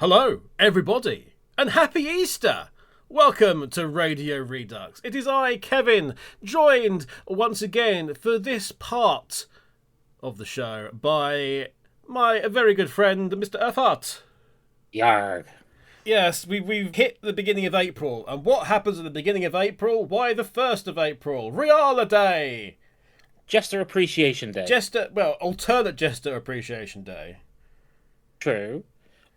Hello, everybody, and happy Easter! Welcome to Radio Redux. It is I, Kevin, joined once again for this part of the show by my very good friend, Mr. Urtheart. Yarg. Yes, we've hit the beginning of April, and what happens at the beginning of April? Why, the 1st of April, Reala Day! Jester Appreciation Day. Alternate Jester Appreciation Day. True.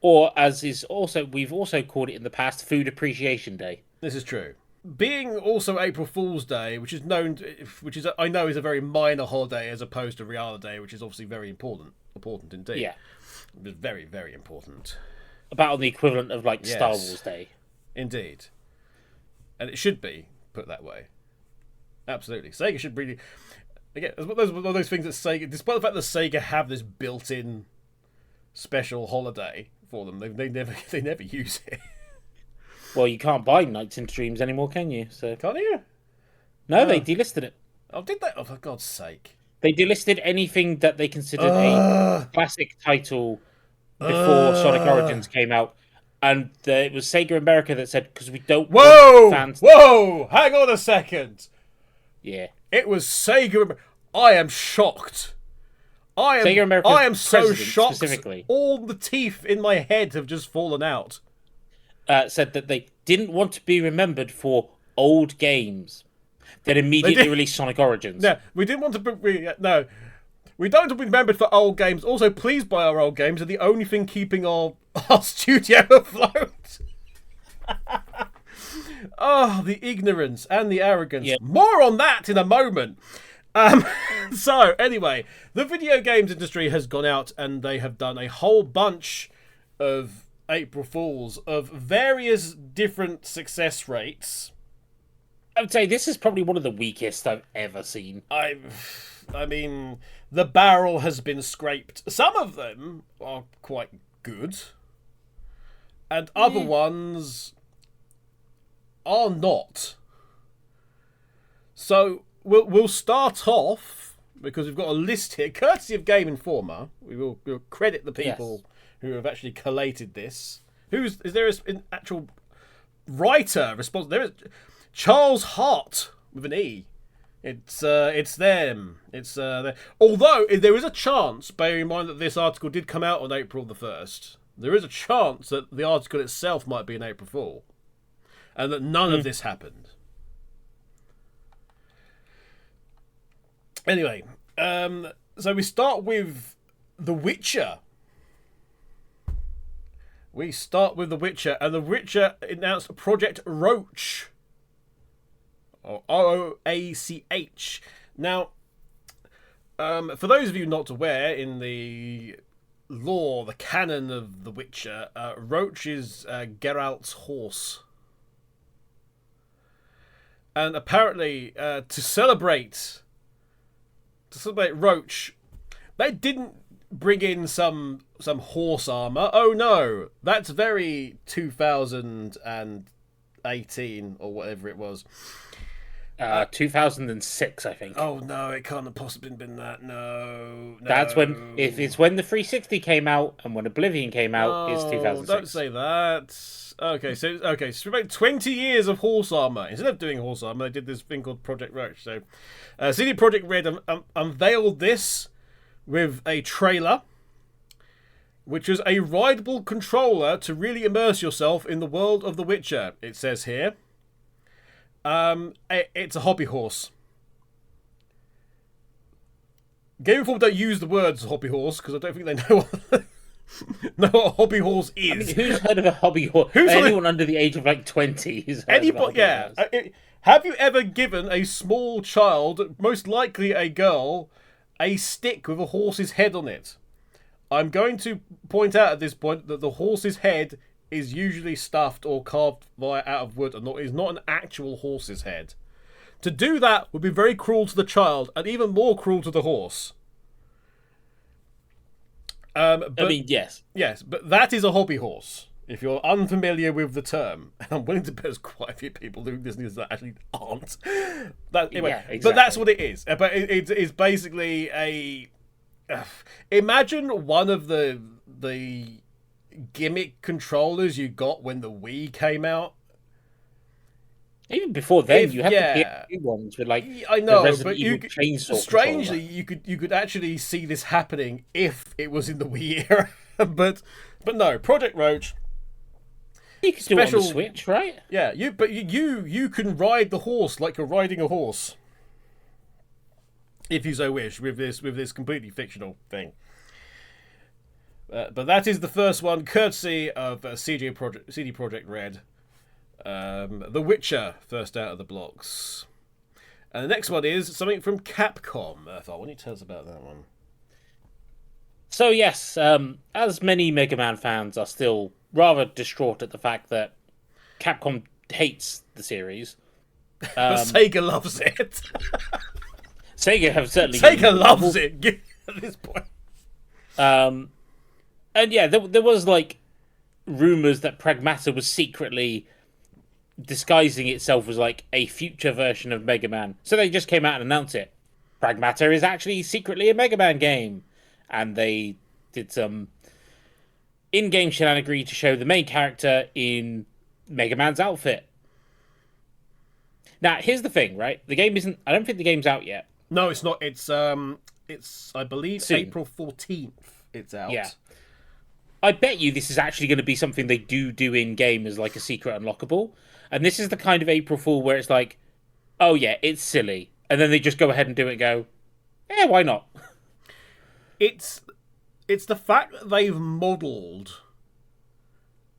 Or, as is also, we've also called it in the past, Food Appreciation Day. This is true. Being also April Fool's Day, I know is a very minor holiday as opposed to Reala Day, which is obviously very important indeed. Yeah. Very, very important. About on the equivalent of, like, Yes. Star Wars Day. Indeed. And it should be put that way. Absolutely. Sega should really... Again, it's one of those things that Sega... Despite the fact that Sega have this built-in special holiday for them, they never use it. Well, you can't buy Nights in Dreams anymore, can you? So Can't you? No, they delisted it. Oh, did they? Oh, for God's sake. They delisted anything that they considered a classic title before Sonic Origins came out. And it was Sega America that said, because we don't want fans... Whoa! Hang on a second! Yeah. It was Sega... I am shocked. I am so shocked. Specifically. All the teeth in my head have just fallen out. Said that they didn't want to be remembered for old games. Then immediately released Sonic Origins. No, we didn't want to... No. We don't want to be remembered for old games. Also, please buy our old games. Are the only thing keeping our studio afloat. Oh, the ignorance and the arrogance. Yeah. More on that in a moment. So, anyway, the video games industry has gone out and they have done a whole bunch of April Fools of various different success rates. I would say this is probably one of the weakest I've ever seen. I mean, the barrel has been scraped. Some of them are quite good, and other ones are not. So we'll start off, because we've got a list here, courtesy of Game Informer. We'll credit the people who have actually collated this. Is there an actual writer responsible? There is Charles Hart with an E. It's them. It's there. Although there is a chance, bearing in mind that this article did come out on April the 1st, there is a chance that the article itself might be an April Fool, and that none of this happened. Anyway, so we start with The Witcher. And The Witcher announced Project Roach. Or Roach. Now, for those of you not aware, in the lore, the canon of The Witcher, Roach is Geralt's horse. And apparently, to celebrate Roach, they didn't bring in some horse armor. Oh no, that's very 2018 or whatever it was. 2006, I think. Oh no, it can't have possibly been that. No. That's when, if it's when the 360 came out and when Oblivion came out, is 2006. Don't say that. Okay, so about 20 years of horse armor. Instead of doing horse armor, they did this thing called Project Roach. So, CD Projekt Red unveiled this with a trailer, which was a rideable controller to really immerse yourself in the world of The Witcher. It says here. It's a hobby horse. Game Informer don't use the words hobby horse because I don't think they know what a hobby horse is. I mean, who's heard of a hobby horse? Anyone under the age of like 20 is heard of a hobby horse. Have you ever given a small child, most likely a girl, a stick with a horse's head on it? I'm going to point out at this point that the horse's head is usually stuffed or carved out of wood and is not an actual horse's head. To do that would be very cruel to the child and even more cruel to the horse. Yes. Yes, but that is a hobby horse. If you're unfamiliar with the term, and I'm willing to bet there's quite a few people doing business that actually aren't. Anyway, yeah, exactly. But that's what it is. But it's basically a... imagine one of the gimmick controllers you got when the Wii came out. Even before then, you had the PS2 ones with like I know, the Resident but Evil chainsaw strangely, controller. you could actually see this happening if it was in the Wii era. but no, Project Roach. You could do it on the Switch, right? Yeah, you can ride the horse like you're riding a horse, if you so wish, with this completely fictional thing. But that is the first one, courtesy of CD Projekt Red. The Witcher, first out of the blocks. And the next one is something from Capcom. Urtheart, why don't you tell us about that one? So yes, as many Mega Man fans are still rather distraught at the fact that Capcom hates the series. But Sega loves it. Sega have certainly... Sega loves it at this point. And yeah, there was like rumours that Pragmata was secretly disguising itself as like a future version of Mega Man. So they just came out and announced it. Pragmata is actually secretly a Mega Man game. And they did some in-game shenanigans to show the main character in Mega Man's outfit. Now, here's the thing, right? The game isn't... I don't think the game's out yet. No, it's not. It's I believe, soon. April 14th it's out. Yeah. I bet you this is actually going to be something they do in-game as like a secret unlockable. And this is the kind of April Fool where it's like, oh yeah, it's silly. And then they just go ahead and do it and go, yeah, why not? It's the fact that they've modelled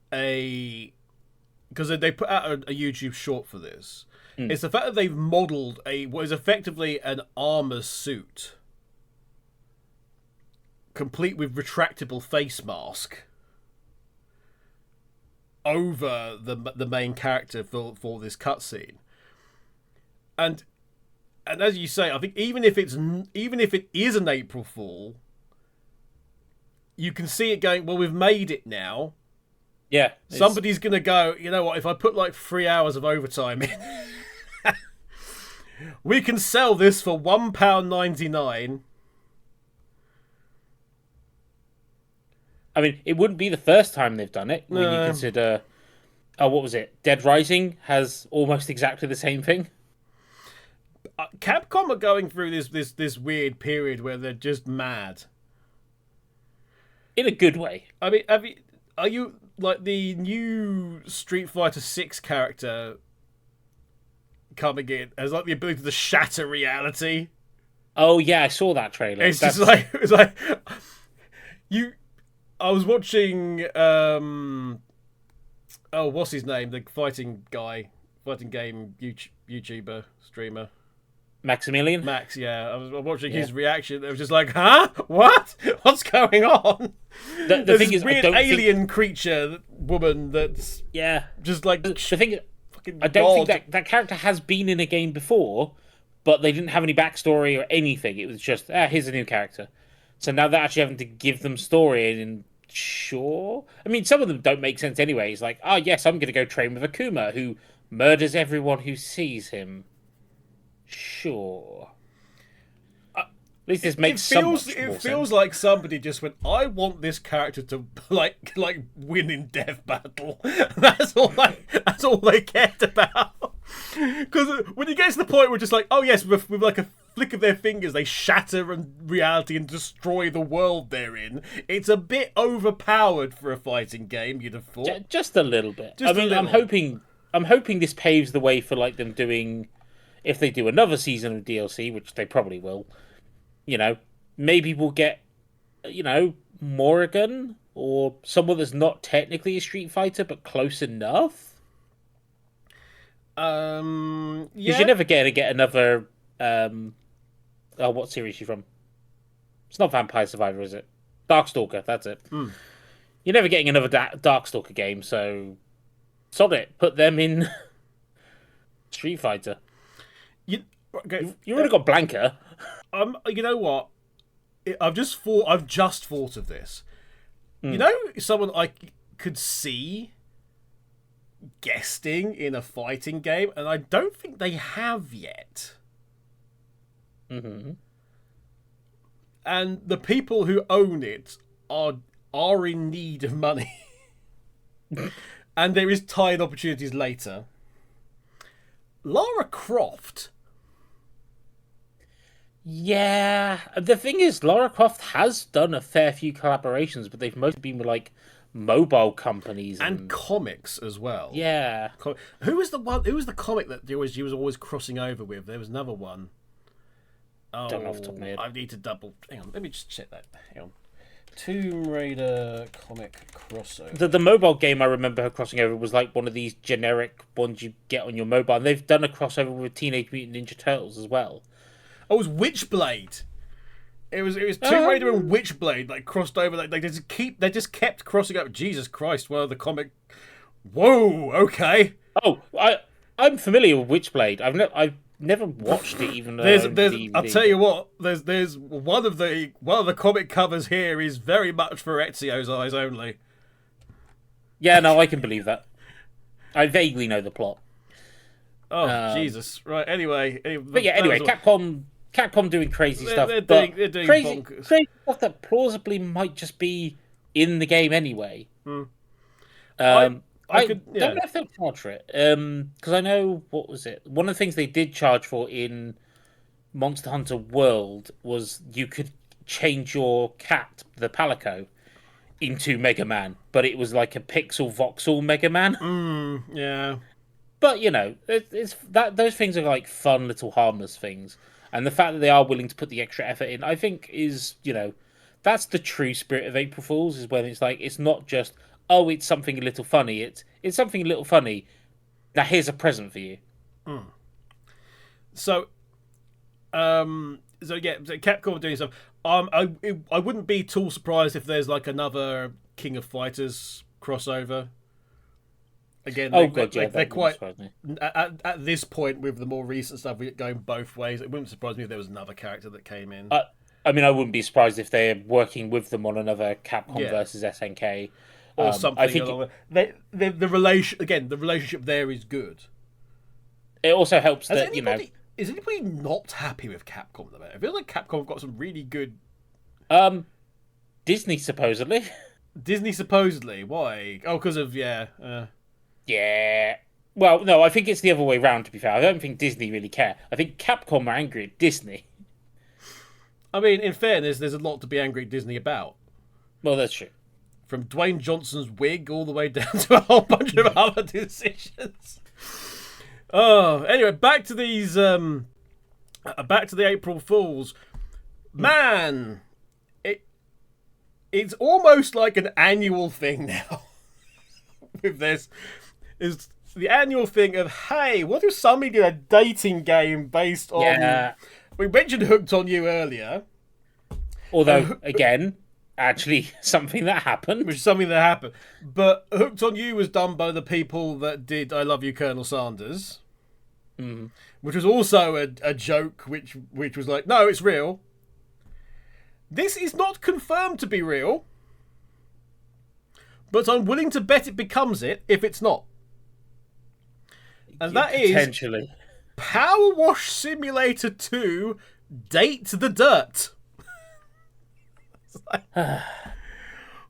because they put out a YouTube short for this. It's the fact that they've modelled what is effectively an armour suit, complete with retractable face mask, over the main character for this cutscene. And as you say, I think even if it is an April Fool, you can see it going, well, we've made it now. Yeah. Somebody's going to go, you know what, if I put like 3 hours of overtime in, we can sell this for £1.99. I mean, it wouldn't be the first time they've done it when you consider... Oh, what was it? Dead Rising has almost exactly the same thing. Capcom are going through this weird period where they're just mad. In a good way. I mean, are you like the new Street Fighter 6 character coming in has like the ability to shatter reality? Oh yeah, I saw that trailer. It's just like I was watching what's his name? The fighting game YouTuber streamer. Maximilian? Max, yeah. I was watching his reaction. It was just like, huh? What? What's going on? The thing is, weird alien creature woman that's just like the thing is, I don't think that character has been in a game before, but they didn't have any backstory or anything. It was just, here's a new character. So now they're actually having to give them story, and sure. I mean, some of them don't make sense anyway. It's like, yes, I'm going to go train with Akuma, who murders everyone who sees him. Sure. At least this makes it feels like somebody just went, I want this character to like win in death battle. That's all they cared about. Because when you get to the point where just like, oh yes, with like a flick of their fingers they shatter reality and destroy the world they're in, it's a bit overpowered for a fighting game, you'd have thought. Just a little bit. I'm hoping this paves the way for like them doing, if they do another season of DLC, which they probably will, maybe we'll get, Morrigan or someone that's not technically a Street Fighter but close enough. Because you're never going to get another. What series is she from? It's not Vampire Survivor, is it? Darkstalker. That's it. You're never getting another Darkstalker game, so sod it. Put them in Street Fighter. You already got Blanca. You know what? I've just thought of this. You know, someone I could see guesting in a fighting game, and I don't think they have yet. Mm-hmm. And the people who own it are in need of money. And there is tie-in opportunities later. Lara Croft. Yeah, the thing is, Lara Croft has done a fair few collaborations, but they've mostly been with like mobile companies And comics as well. Yeah. Who was the one? Who was the comic that she was always crossing over with? There was another one. Oh, Don't know off the top of my head. I need to double. Hang on, let me just check that. Hang on. Tomb Raider comic crossover. The mobile game I remember her crossing over was like one of these generic ones you get on your mobile, and they've done a crossover with Teenage Mutant Ninja Turtles as well. Oh, it was Witchblade. It was Tomb Raider and Witchblade like crossed over. Like they just kept crossing over. Jesus Christ! Well, the comic. Whoa. Okay. Oh, I'm familiar with Witchblade. I've never watched it even. There's I'll tell you what. There's one of the comic covers here is very much for Ezio's eyes only. Yeah, no, I can believe that. I vaguely know the plot. Oh Jesus! Right. Anyway, but yeah. Anyway, Capcom doing crazy stuff. They're doing crazy stuff that plausibly might just be in the game anyway. I don't know if they'll charge for it. Because I know, what was it? One of the things they did charge for in Monster Hunter World was you could change your cat, the Palico, into Mega Man, but it was like a pixel voxel Mega Man. Yeah. But you know, it's that those things are like fun little harmless things, and the fact that they are willing to put the extra effort in, I think, is, you know, that's the true spirit of April Fools. Is when it's like, it's not just, oh, it's something a little funny. It's something a little funny. Now here's a present for you. So Capcom are doing stuff. I wouldn't be too surprised if there's like another King of Fighters crossover. Again, they're quite at this point with the more recent stuff. We're going both ways. It wouldn't surprise me if there was another character that came in. I mean, I wouldn't be surprised if they're working with them on another Capcom versus SNK or something. I think the relationship there is good. It also helps that is anybody not happy with Capcom at the moment? I feel like Capcom have got some really good. Disney supposedly. Disney supposedly. Why? Oh, because of Yeah. Well, no, I think it's the other way round, to be fair. I don't think Disney really care. I think Capcom are angry at Disney. I mean, in fairness, there's a lot to be angry at Disney about. Well, that's true. From Dwayne Johnson's wig all the way down to a whole bunch of other decisions. Oh, anyway, back to these... back to the April Fools. Man! It's almost like an annual thing now. With this... Is the annual thing of, hey, what if somebody did a dating game based on... Yeah. We mentioned Hooked on You earlier. Although, again, actually something that happened. Which is something that happened. But Hooked on You was done by the people that did I Love You, Colonel Sanders. Which was also a joke, which was like, no, it's real. This is not confirmed to be real. But I'm willing to bet it becomes it if it's not. And that is potentially Power Wash Simulator 2 Date the Dirt.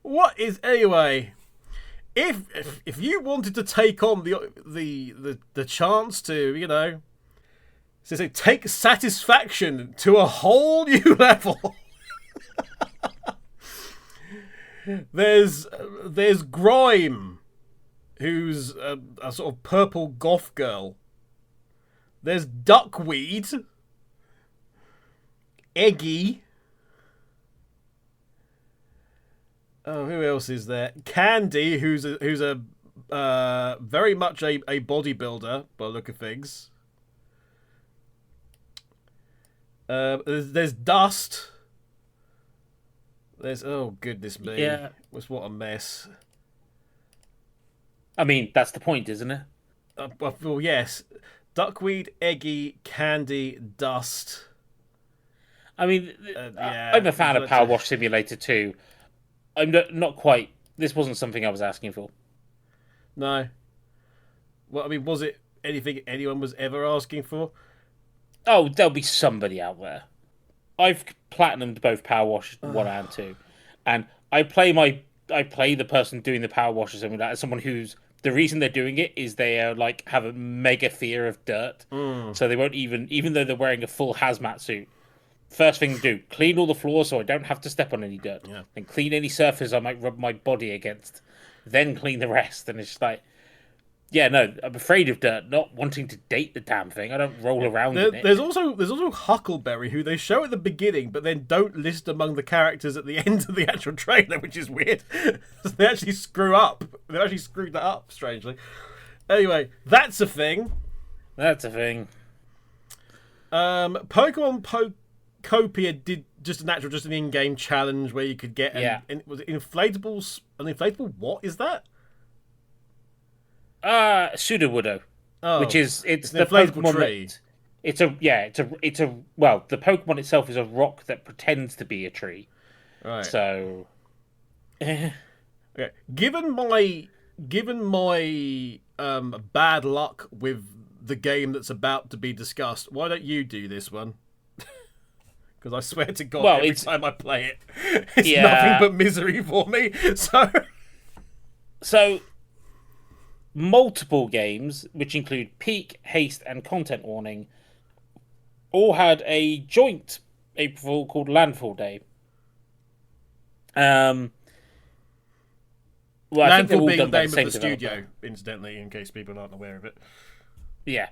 What is anyway? If you wanted to take on the chance to, you know, say take satisfaction to a whole new level. There's Grime, who's a sort of purple goth girl. There's Duckweed, Eggy. Oh, who else is there? Candy, who's a very much a bodybuilder by the look of things. There's Dust. There's goodness me. Yeah. What a mess. I mean, that's the point, isn't it? Well, yes. Duckweed, Eggy, Candy, Dust. I mean, I'm a fan of Power Wash Simulator 2. I'm not quite... This wasn't something I was asking for. No. Well, I mean, was it anything anyone was ever asking for? Oh, there'll be somebody out there. I've platinumed both Power Wash 1 and 2. And I play my I play the person doing the power wash or something like that as someone who's the reason they're doing it is they are like have a mega fear of dirt, so they won't even though they're wearing a full hazmat suit. First thing to do, clean all the floors so I don't have to step on any dirt, and clean any surface I might rub my body against, then clean the rest. And it's just like, yeah, no, I'm afraid of dirt, not wanting to date the damn thing. I don't roll around in it. There's also Huckleberry, who they show at the beginning, but then don't list among the characters at the end of the actual trailer, which is weird. They actually screw up. They actually screwed that up, strangely. Anyway, that's a thing. That's a thing. Pokemon Copia did just an in-game challenge where you could get was it inflatables? An inflatable? What is that? Sudowoodo, which is it's the inflatable Pokemon tree. It's a well, the Pokemon itself is a rock that pretends to be a tree. Right. So, okay. Given my bad luck with the game that's about to be discussed, why don't you do this one? Because I swear to God, every time I play it, it's nothing but misery for me. So, multiple games, which include Peak, Haste, and Content Warning, all had a joint April Fool called Landfall Day. Landfall being the name of the studio, incidentally, in case people aren't aware of it. Yeah.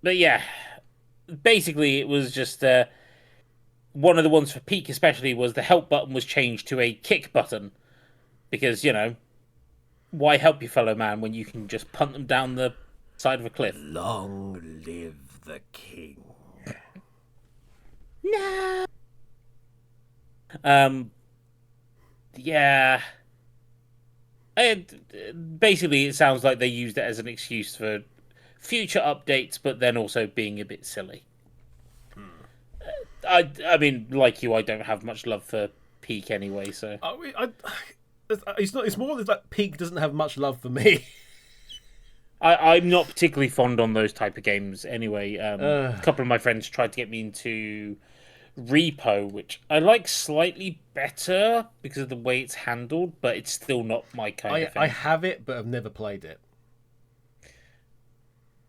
But yeah, basically it was just one of the ones for Peak especially was the help button was changed to a kick button because, you know, why help your fellow man when you can just punt them down the side of a cliff? Long live the king. No. Yeah. Basically, it sounds like they used it as an excuse for future updates, but then also being a bit silly. I mean, like you, I don't have much love for Peak anyway, so... It's more that Peak doesn't have much love for me. I'm not particularly fond on those type of games anyway. A couple of my friends tried to get me into Repo, which I like slightly better because of the way it's handled, but it's still not my kind of thing. I have it, but I've never played it.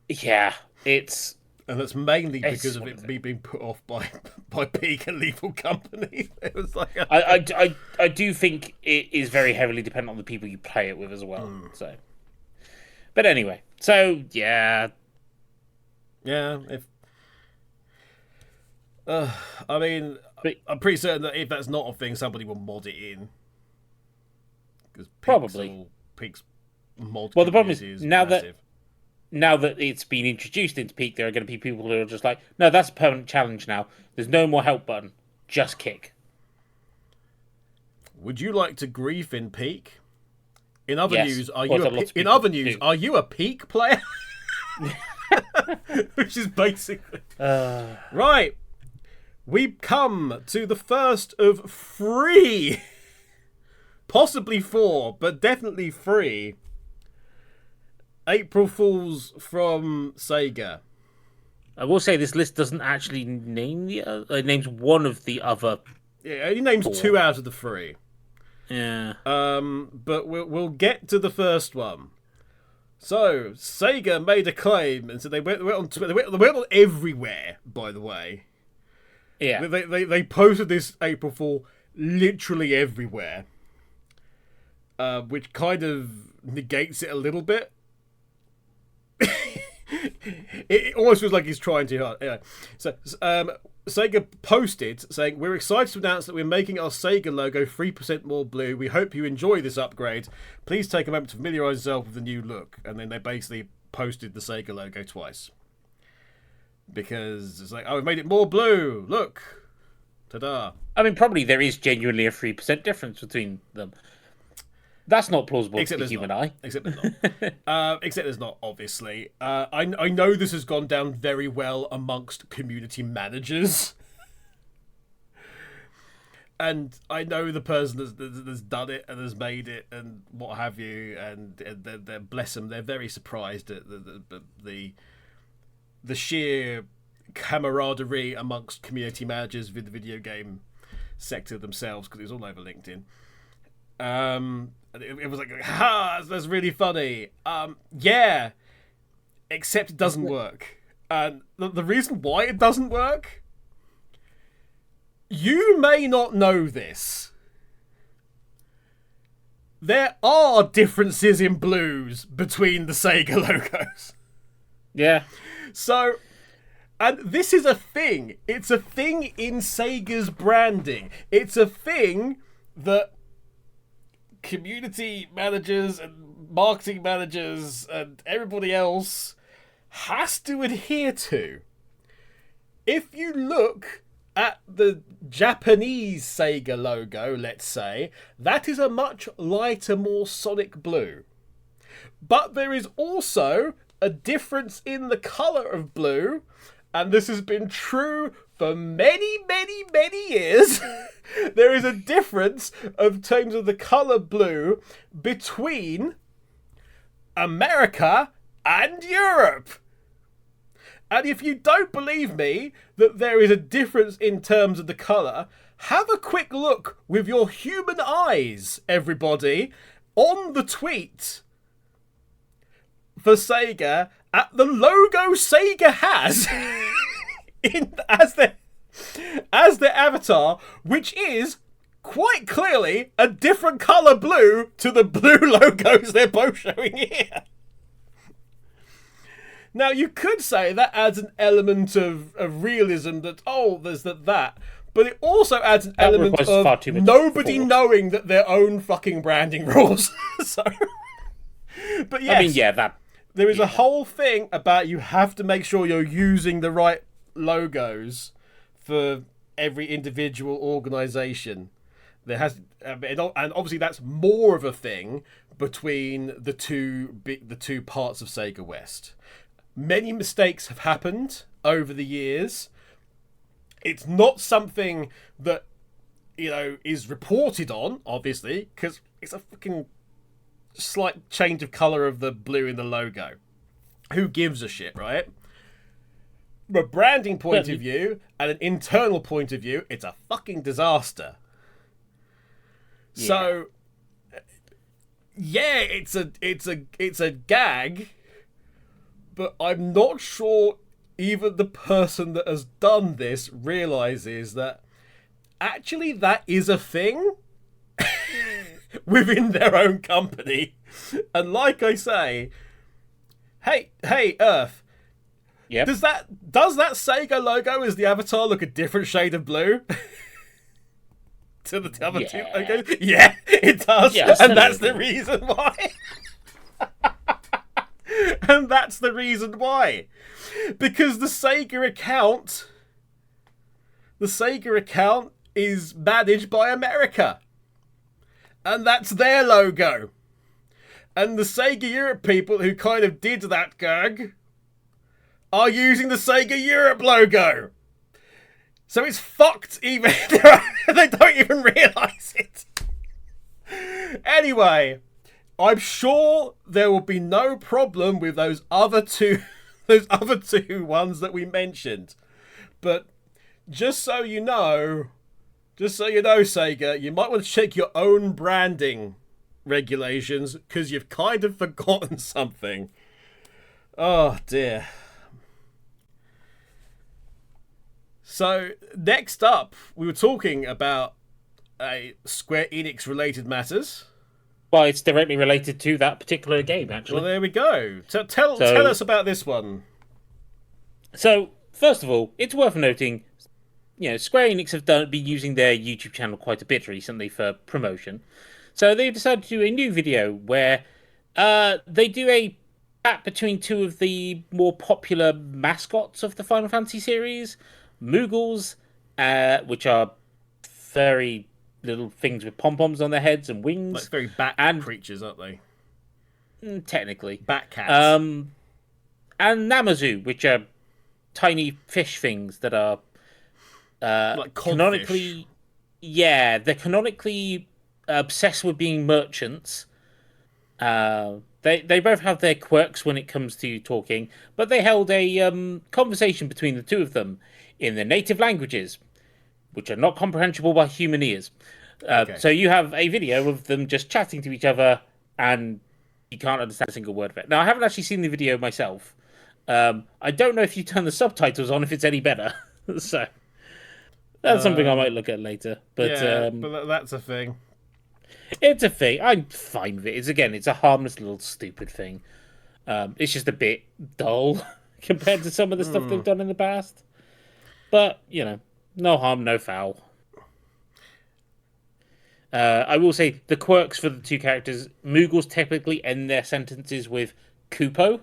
Yeah, it's... And that's mainly because of it being put off by Peak and Lethal Company. It was like I do think it is very heavily dependent on the people you play it with as well. So, but anyway, so yeah. If I mean, I'm pretty certain that if that's not a thing, somebody will mod it in. Because Peak's mod. Well, the problem is now that it's been introduced into Peak, there are going to be people who are just like, no, that's a permanent challenge now. There's no more help button. Just kick. Would you like to grief in Peak? In other news, are you a Peak player? Which is basically... Right. We come to the first of 3, possibly 4, but definitely 3 April Fools from Sega. I will say this list doesn't actually name the other. It names one of the other. Yeah, it only names 2 out of the 3. Yeah. But we'll get to the first one. So Sega made a claim, and so they went on Twitter. They went on everywhere. By the way. Yeah. They posted this April Fool literally everywhere, which kind of negates it a little bit. It almost feels like he's trying too hard. Anyway, so Sega posted saying, "We're excited to announce that we're making our Sega logo 3% more blue. We hope you enjoy this upgrade. Please take a moment to familiarise yourself with the new look." And then they basically posted the Sega logo twice. Because it's like, oh, we've made it more blue. Look. Ta-da. I mean, probably there is genuinely a 3% difference between them. That's not plausible to the human eye. Except there's not. Except there's not, obviously. I know this has gone down very well amongst community managers. And I know the person that's done it and has made it and what have you. And they're bless them, they're very surprised at the sheer camaraderie amongst community managers with the video game sector themselves because it was all over LinkedIn. It was like, ha, that's really funny. Yeah, except it doesn't work. And the reason why it doesn't work, you may not know this. There are differences in blues between the Sega logos. Yeah. So, and this is a thing. It's a thing in Sega's branding. It's a thing that community managers and marketing managers and everybody else has to adhere to. If you look at the Japanese Sega logo, let's say, that is a much lighter, more sonic blue. But there is also a difference in the colour of blue, and this has been true for many, many, many years. There is a difference in terms of the colour blue between America and Europe. And if you don't believe me that there is a difference in terms of the colour, have a quick look with your human eyes, everybody, on the tweet for Sega at the logo Sega has as their avatar, which is quite clearly a different colour blue to the blue logos they're both showing here. Now, you could say that adds an element of realism that, there's that. But it also adds an element of nobody knowing that their own fucking branding rules. So, but yes, I mean, yeah, there is a whole thing about you have to make sure you're using the right logos for every individual organisation. There has, and obviously that's more of a thing between the two parts of Sega West. Many mistakes have happened over the years. It's not something that, is reported on, obviously, because it's a fucking slight change of colour of the blue in the logo. Who gives a shit, right? From a branding point of view and an internal point of view, it's a fucking disaster. Yeah. So, yeah, it's a gag. But I'm not sure even the person that has done this realises that actually that is a thing within their own company. And like I say, hey, Earth, yep. does that Sega logo as the avatar look a different shade of blue to the other two logos? Yeah, it does. Yeah, and that's the reason why. And that's the reason why. Because the Sega account is managed by America. And that's their logo. And the Sega Europe people who kind of did that gag are using the Sega Europe logo. So it's fucked even. They don't even realise it. Anyway, I'm sure there will be no problem with those other two ones that we mentioned. But just so you know, Sega, you might want to check your own branding regulations because you've kind of forgotten something. Oh dear. So next up, we were talking about Square Enix related matters. Well, it's directly related to that particular game, actually. Well, there we go. Tell us about this one. So, first of all, it's worth noting, Square Enix have been using their YouTube channel quite a bit recently for promotion. So they've decided to do a new video where they do a chat between two of the more popular mascots of the Final Fantasy series, Moogles, which are furry little things with pom-poms on their heads and wings. Like very bat creatures, aren't they? Technically. Bat cats. And Namazu, which are tiny fish things that are like canonically... Yeah, they're canonically obsessed with being merchants. They both have their quirks when it comes to talking, but they held a conversation between the two of them in their native languages. which are not comprehensible by human ears. Okay. So you have a video of them just chatting to each other, and you can't understand a single word of it. Now, I haven't actually seen the video myself. I don't know if you turn the subtitles on if it's any better. So that's something I might look at later. But yeah, but that's a thing. It's a thing. I'm fine with it. It's a harmless little stupid thing. It's just a bit dull compared to some of the stuff they've done in the past. But, no harm, no foul. I will say the quirks for the two characters. Moogles typically end their sentences with Kupo.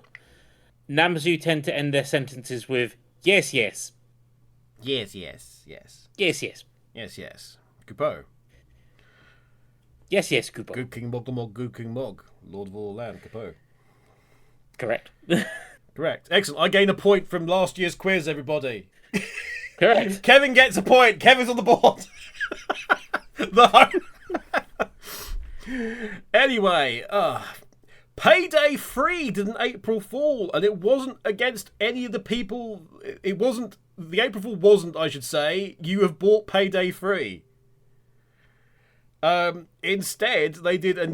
Namzu tend to end their sentences with yes, yes. Yes, yes, yes. Yes, yes. Yes, yes. Kupo. Yes, yes, Kupo. Good King Moglemog, Good King Mog. Lord of all land, Kupo. Correct. Correct. Excellent. I gain a point from last year's quiz, everybody. Correct. Kevin gets a point. Kevin's on the board. No. Anyway, Payday 3 did an April Fool, and it wasn't against any of the people. It wasn't. The April Fool wasn't, I should say, you have bought Payday 3. Instead, they did a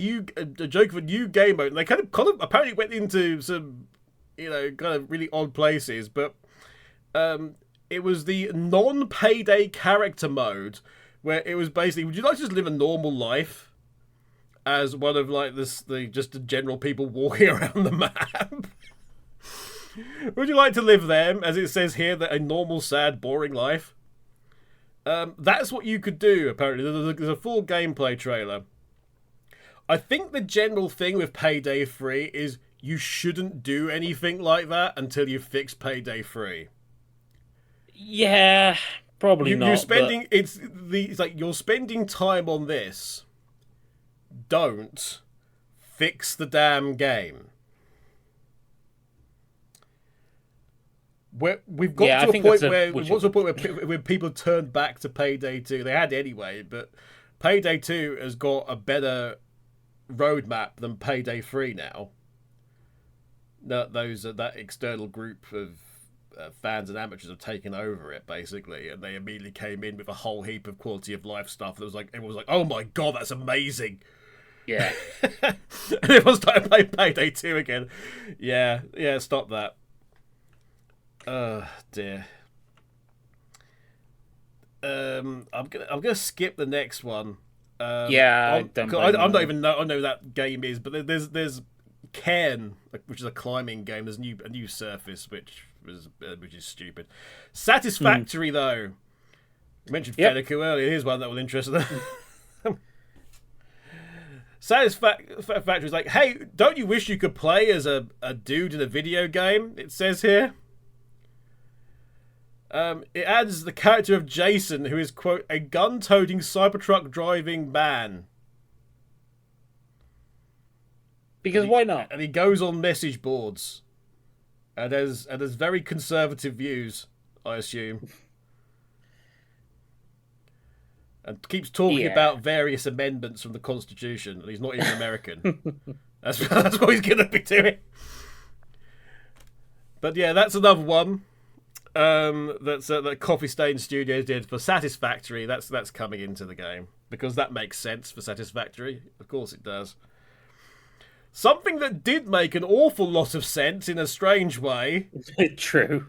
joke of a new game mode, and they kind of apparently went into some, kind of really odd places, but it was the non-Payday character mode, where it was basically, would you like to just live a normal life as one of just the general people walking around the map? Would you like to live them, as it says here, that a normal, sad, boring life? That's what you could do, apparently. There's a full gameplay trailer. I think the general thing with Payday 3 is you shouldn't do anything like that until you fix Payday 3. Yeah, probably not. You're spending it's like you're spending time on this. Don't fix the damn game. We've got to a point where people turned back to Payday 2. They had anyway, but Payday 2 has got a better roadmap than Payday 3 now. That external group of fans and amateurs have taken over it, basically, and they immediately came in with a whole heap of quality of life stuff that was like, everyone was like, oh my god, that's amazing. Yeah. And everyone started playing Payday 2 again. Yeah, stop that. Oh dear. I'm gonna skip the next one. I don't even know. I know that game is, but there's Cairn, which is a climbing game. There's a new surface, which is stupid. Satisfactory though. You mentioned Federico earlier. Here's one that will interest them. Satisfactory is like, hey, don't you wish you could play as a dude in a video game? It says here. It adds the character of Jason, who is, quote, a gun-toting, Cybertruck driving man. Because why not? And he goes on message boards. And has very conservative views, I assume. And keeps talking about various amendments from the Constitution, and he's not even American. That's what he's going to be doing. But yeah, that's another one. That Coffee Stain Studios did for Satisfactory. That's coming into the game because that makes sense for Satisfactory. Of course it does. Something that did make an awful lot of sense in a strange way. True.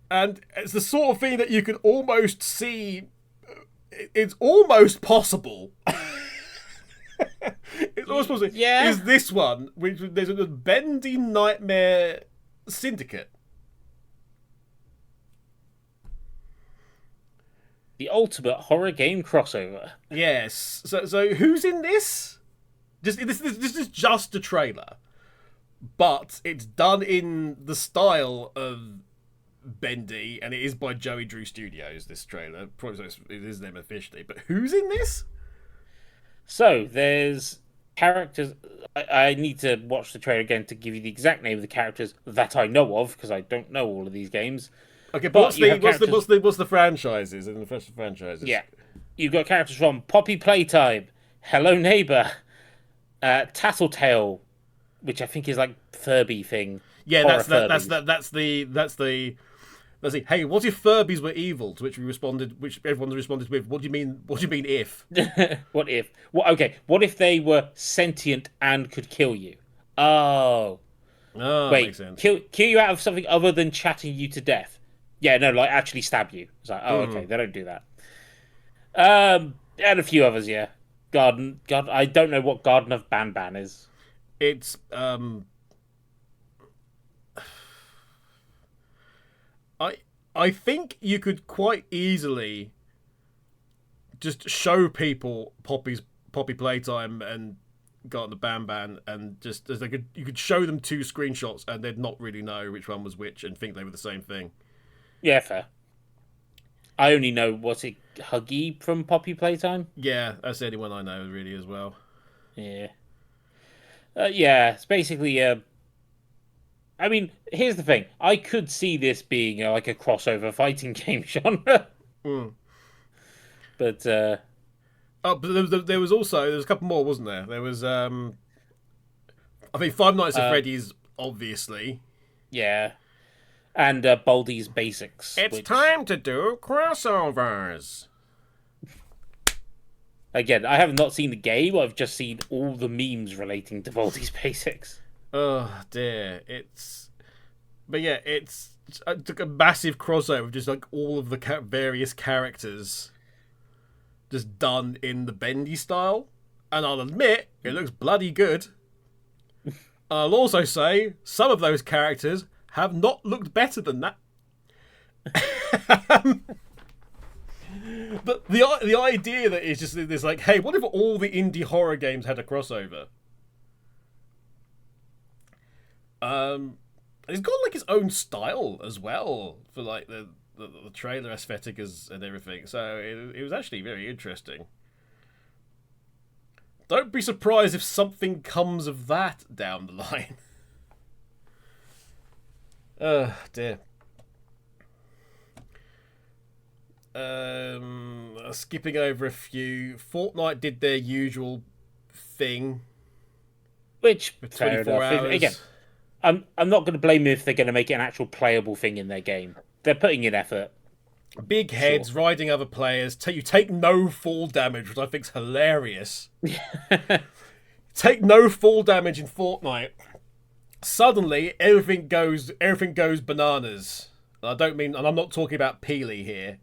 And it's the sort of thing that you can almost see. It's almost possible. It's almost possible. Yeah. Is this one? Which there's a Bendy Nightmare Syndicate. The ultimate horror game crossover. Yes. So who's in this? This is just a trailer, but it's done in the style of Bendy, and it is by Joey Drew Studios. This trailer, probably it is them officially. But who's in this? So there's characters. I need to watch the trailer again to give you the exact name of the characters that I know of because I don't know all of these games. Okay, but what's the franchises in the first franchises? Yeah, you've got characters from Poppy Playtime, Hello Neighbor, Tattletale, which I think is like Furby thing. Yeah, that's the Let's see. Hey, what if Furbies were evil? To which everyone responded with, "What do you mean? What do you mean if?" What if? Okay. What if they were sentient and could kill you? Oh, Makes sense. kill you out of something other than chatting you to death. Yeah, no, like actually stab you. It's like, okay, they don't do that. And a few others, yeah. God, I don't know what Garden of Banban is. It's I think you could quite easily just show people Poppy Playtime and Garden of Banban, and just as you could show them 2 screenshots and they'd not really know which one was which and think they were the same thing. Yeah, fair. I only know, what's it, Huggy from Poppy Playtime? Yeah, that's the only one I know really as well. Yeah. Yeah, it's basically... I mean, here's the thing. I could see this being like a crossover fighting game genre. But... but there was a couple more, wasn't there? There was, I think Five Nights at Freddy's, obviously. Yeah. And Baldi's Basics. It's time to do crossovers. Again, I have not seen the game. I've just seen all the memes relating to Baldi's Basics. Oh dear, but yeah, it's a massive crossover, just like all of the various characters, just done in the bendy style. And I'll admit, it looks bloody good. I'll also say some of those characters have not looked better than that. But the idea that it's just this, like, hey, what if all the indie horror games had a crossover? It's got like its own style as well for like the trailer aesthetic and everything. So it was actually very interesting. Don't be surprised if something comes of that down the line. Oh dear. Skipping over a few. Fortnite did their usual thing, which for 24 hours. Again, I'm not going to blame them if they're going to make it an actual playable thing in their game. They're putting in effort. Big heads riding other players. You take no fall damage, which I think's hilarious. Take no fall damage in Fortnite. Suddenly, everything goes bananas. And I'm not talking about Peely here.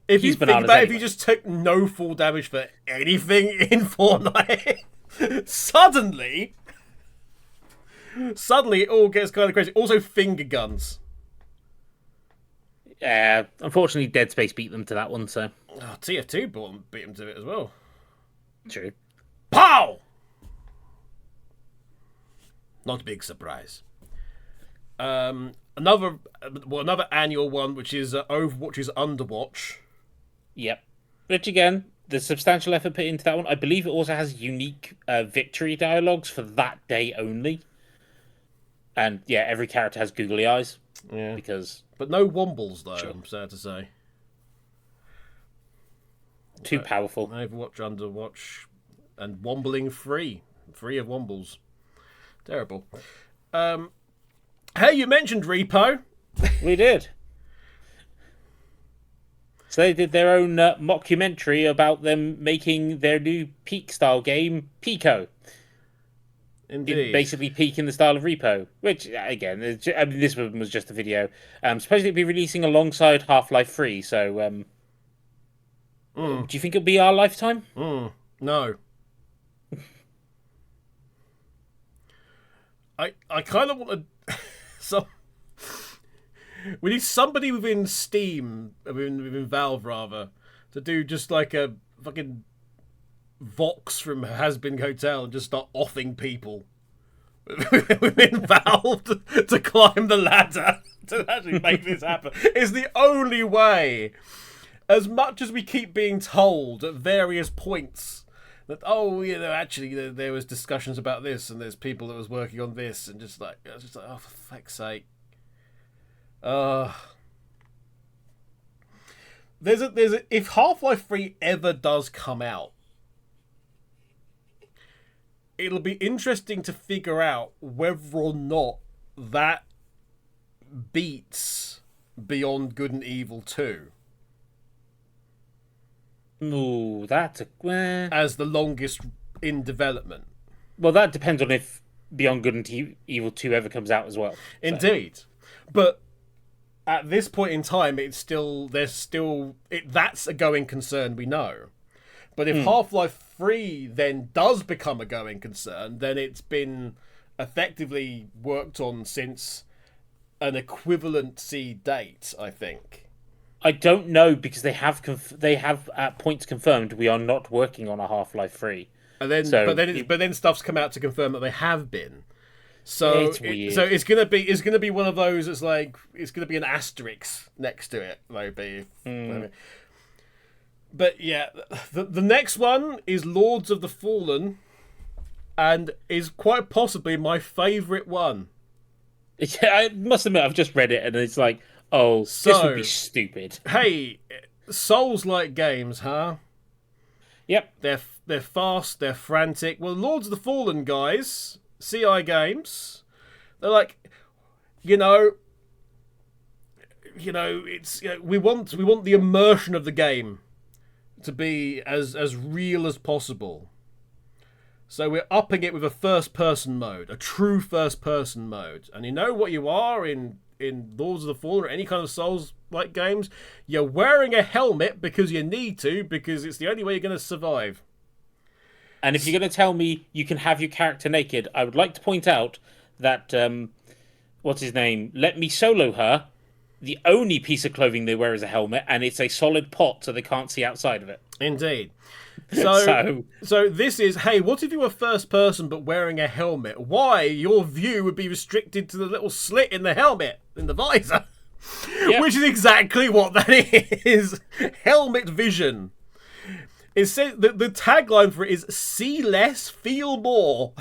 If you think about it, if you just take no fall damage for anything in Fortnite, suddenly it all gets kind of crazy. Also, finger guns. Yeah, unfortunately, Dead Space beat them to that one. So TF2 beat them to it as well. True. Pow! Not a big surprise. Another annual one, which is Overwatch's Underwatch. Yep. Which again, there's substantial effort put into that one. I believe it also has unique victory dialogues for that day only. And yeah, every character has googly eyes. Yeah. But no wombles though. Sure. I'm sad to say. Too powerful. Overwatch, Underwatch, and wombling free of wombles. Terrible. Hey, you mentioned Repo. We did. So they did their own mockumentary about them making their new Peak style game, Pico. Indeed. Basically Peak in the style of Repo, which, again, this one was just a video. Supposedly it'll be releasing alongside Half-Life 3, so... Do you think it'll be our lifetime? No. I kind of want to... we need somebody within Steam, within Valve rather, to do just like a fucking Vox from Has Been Hotel and just start offing people within Valve to climb the ladder to actually make this happen. It's the only way. As much as we keep being told at various points that, actually there was discussions about this and there's people that was working on this, and just like, oh, for fuck's sake. If Half-Life 3 ever does come out, it'll be interesting to figure out whether or not that beats Beyond Good and Evil 2 Ooh, that's a... as the longest in development. Well, that depends on if Beyond Good and Evil 2 ever comes out as well. Indeed. But at this point in time, that's a going concern, we know. But if Half-Life 3 then does become a going concern, then it's been effectively worked on since an equivalency date, I think. I don't know, because they have at points confirmed we are not working on a Half-Life 3. And then, but then stuff's come out to confirm that they have been. So it's weird. So it's gonna be one of those. It's like it's gonna be an asterisk next to it, maybe. But yeah, the next one is Lords of the Fallen, and is quite possibly my favourite one. Yeah, I must admit, I've just read it and it's like, oh, this would be stupid. Hey, Souls-like games, huh? Yep. They're fast, they're frantic. Well, Lords of the Fallen guys, CI Games, they're like, it's we want the immersion of the game to be as real as possible. So we're upping it with a first-person mode, a true first-person mode. And you know what you are in Lords of the Fallen or any kind of Souls-like games? You're wearing a helmet because you need to, because it's the only way you're going to survive. And if you're going to tell me you can have your character naked, I would like to point out that, what's his name? Let Me Solo Her, the only piece of clothing they wear is a helmet, and it's a solid pot so they can't see outside of it. Indeed. So this is, hey, what if you were first person but wearing a helmet? Why? Your view would be restricted to the little slit in the helmet, in the visor. Yep. Which is exactly what that is. Helmet vision. It says the tagline for it is "See less, feel more,"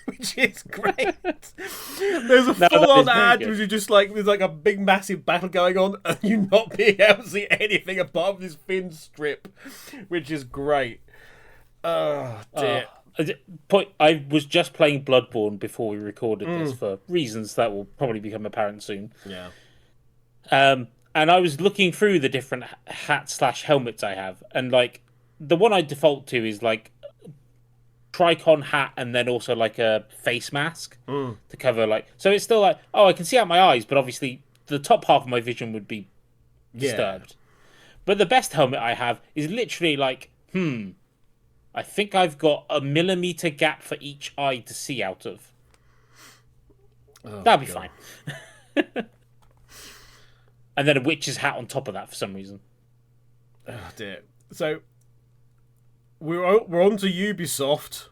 which is great. There's a full-on ad which is just like there's like a big massive battle going on, and you not being able to see anything above this thin strip, which is great. Oh dear. I was just playing Bloodborne before we recorded this for reasons that will probably become apparent soon. Yeah. And I was looking through the different hat/helmets I have, and like the one I default to is like Tricon hat and then also like a face mask to cover like. So it's still like, oh, I can see out my eyes, but obviously the top half of my vision would be disturbed. But the best helmet I have is literally like, I think I've got a millimeter gap for each eye to see out of. Oh, that'll be fine. And then a witch's hat on top of that for some reason. Oh dear. So we're on to Ubisoft.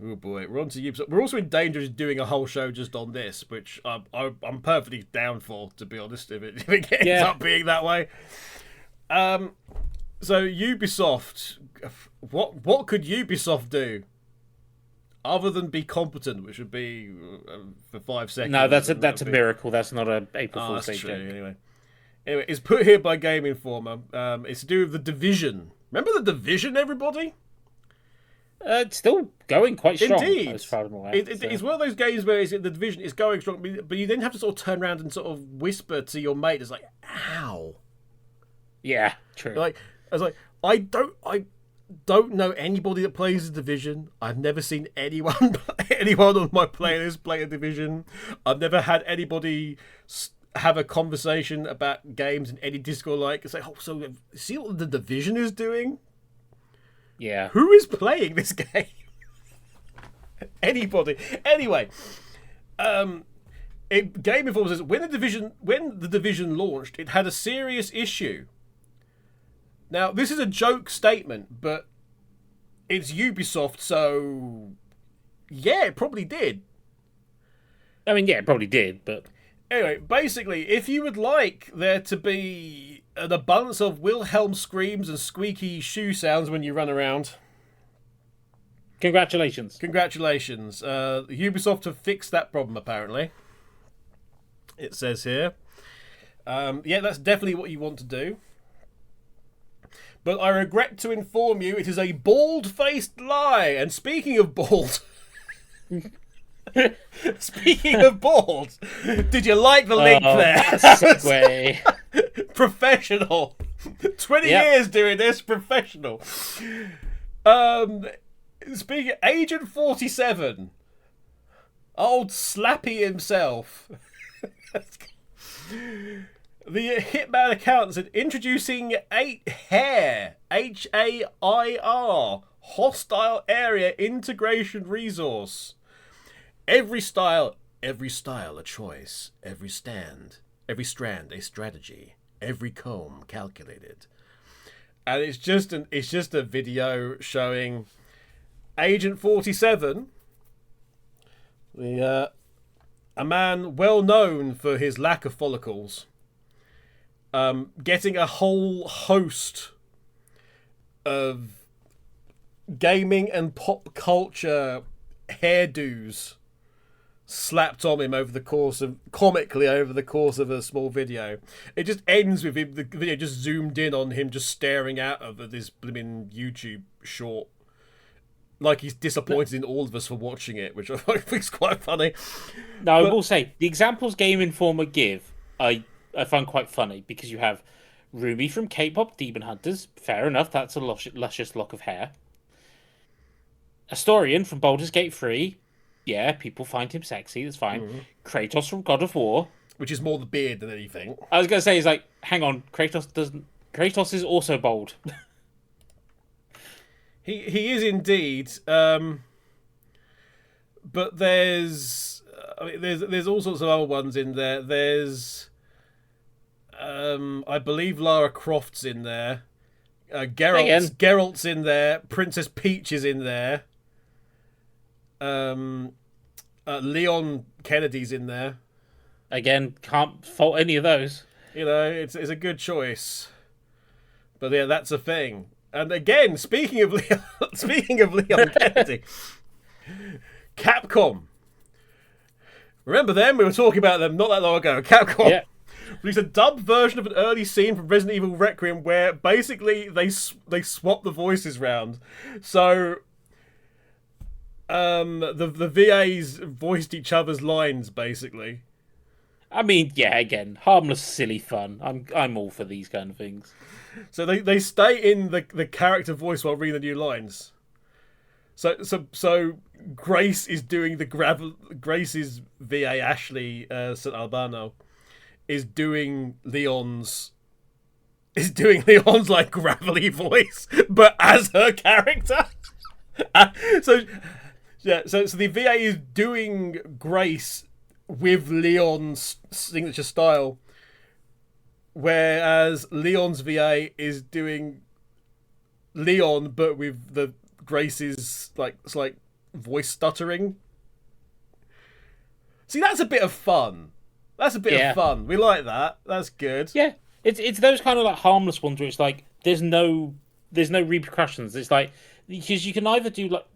Oh boy, we're on to Ubisoft. We're also in danger of doing a whole show just on this, which I'm perfectly down for, to be honest, if it ends up being that way. So Ubisoft, what could Ubisoft do other than be competent, which would be for 5 seconds? No, that's a miracle. That's not a April Fool's Day joke. Anyway, it's put here by Game Informer. It's to do with The Division. Remember The Division, everybody? It's still going quite strong. Indeed. As far as I'm aware. It's one of those games where The Division is going strong, but you then have to sort of turn around and sort of whisper to your mate. It's like, ow. Yeah, true. Like, I was like, I don't know anybody that plays The Division. I've never seen anyone on my playlist play a Division. I've never had anybody have a conversation about games in any Discord. Like, it's like, oh, so see what The Division is doing? Yeah. Who is playing this game? Anybody. Anyway, Game Informer says when the Division launched, it had a serious issue. Now, this is a joke statement, but it's Ubisoft, so yeah, it probably did. I mean, yeah, it probably did, but anyway, basically, if you would like there to be an abundance of Wilhelm screams and squeaky shoe sounds when you run around, congratulations. Ubisoft have fixed that problem, apparently. It says here. Yeah, that's definitely what you want to do. But I regret to inform you it is a bald-faced lie. And speaking of bald... Speaking of balls, did you like the link there? Segue. Professional. 20 years doing this, professional. Speaking of Agent 47, old Slappy himself. The Hitman account said, introducing HAIR, HAIR, Hostile Area Integration Resource. Every style a choice, every strand a strategy, every comb calculated. And it's just a video showing Agent 47, a man well known for his lack of follicles, getting a whole host of gaming and pop culture hairdos slapped on him comically over the course of a small video. It just ends with him, the video just zoomed in on him just staring out of this blimmin' YouTube short, like he's disappointed in all of us for watching it, which I think is quite funny. Now, I will say, the examples Game Informer give, I find quite funny, because you have Ruby from K-pop Demon Hunters, fair enough, that's a luscious lock of hair. Astorian from Baldur's Gate 3, yeah, people find him sexy, that's fine. Mm-hmm. Kratos from God of War. Which is more the beard than anything. I was going to say, it's like, hang on, Kratos is also bald. He is indeed, but there's all sorts of other ones in there. There's, I believe Lara Croft's in there. Geralt's in there. Princess Peach is in there. Leon Kennedy's in there. Again, can't fault any of those. You know, it's a good choice. But yeah, that's a thing. And again, speaking of Leon Kennedy, Capcom. Remember them? We were talking about them not that long ago. Capcom released a dubbed version of an early scene from Resident Evil Requiem where basically they swap the voices round. So the VAs voiced each other's lines basically. I mean, yeah, again, harmless, silly fun. I'm all for these kind of things. So they stay in the character voice while reading the new lines. So Grace is doing Grace's VA Ashley St. Albano is doing Leon's like gravelly voice, but as her character. So the VA is doing Grace with Leon's signature style, whereas Leon's VA is doing Leon but with the Grace's like voice stuttering. See, that's a bit of fun. That's a bit of fun. We like that. That's good. Yeah, it's those kind of like harmless ones where it's like there's no repercussions. It's like, because you can either do like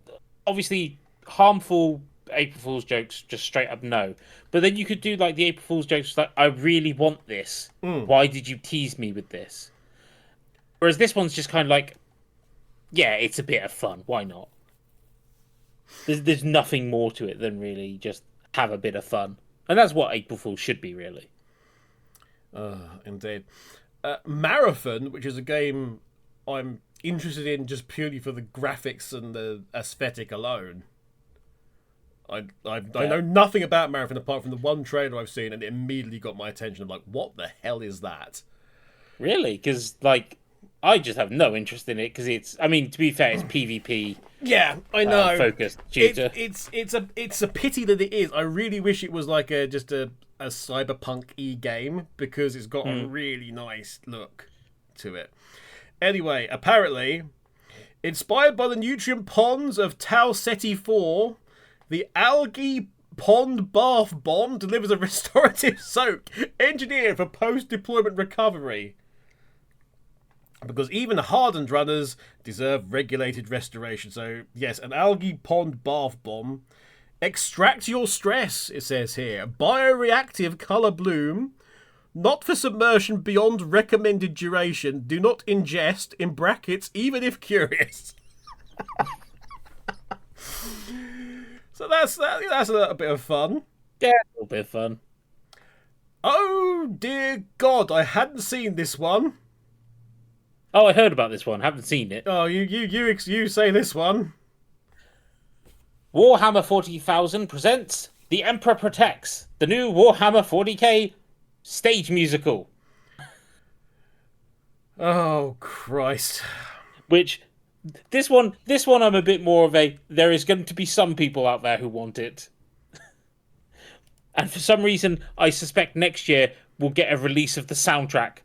obviously harmful April Fool's jokes, just straight up no. But then you could do like the April Fool's jokes like, I really want this. Why did you tease me with this? Whereas this one's just kind of like, yeah, it's a bit of fun. Why not? There's nothing more to it than really just have a bit of fun. And that's what April Fool's should be, really. Indeed. Marathon, which is a game I'm interested in just purely for the graphics and the aesthetic alone. I know nothing about Marathon apart from the one trailer I've seen, and it immediately got my attention. I'm like, what the hell is that? Really? Because, like, I just have no interest in it, because it's, I mean, to be fair, it's PvP. Yeah, I know. Focused shooter. It's a pity that it is. I really wish it was like a cyberpunk-y game, because it's got a really nice look to it. Anyway, apparently, inspired by the nutrient ponds of Tau Ceti 4, the algae pond bath bomb delivers a restorative soak engineered for post-deployment recovery. Because even hardened runners deserve regulated restoration. So, yes, an algae pond bath bomb. Extract your stress, it says here. Bioreactive colour bloom. Not for submersion beyond recommended duration. Do not ingest, in brackets, even if curious. So that's a little bit of fun. Yeah, a little bit of fun. Oh dear God, I hadn't seen this one. Oh, I heard about this one. Haven't seen it. Oh, you say this one. Warhammer 40,000 presents The Emperor Protects, the new Warhammer 40k stage musical. Oh Christ! Which this one I'm a bit more of a. There is going to be some people out there who want it, and for some reason, I suspect next year we'll get a release of the soundtrack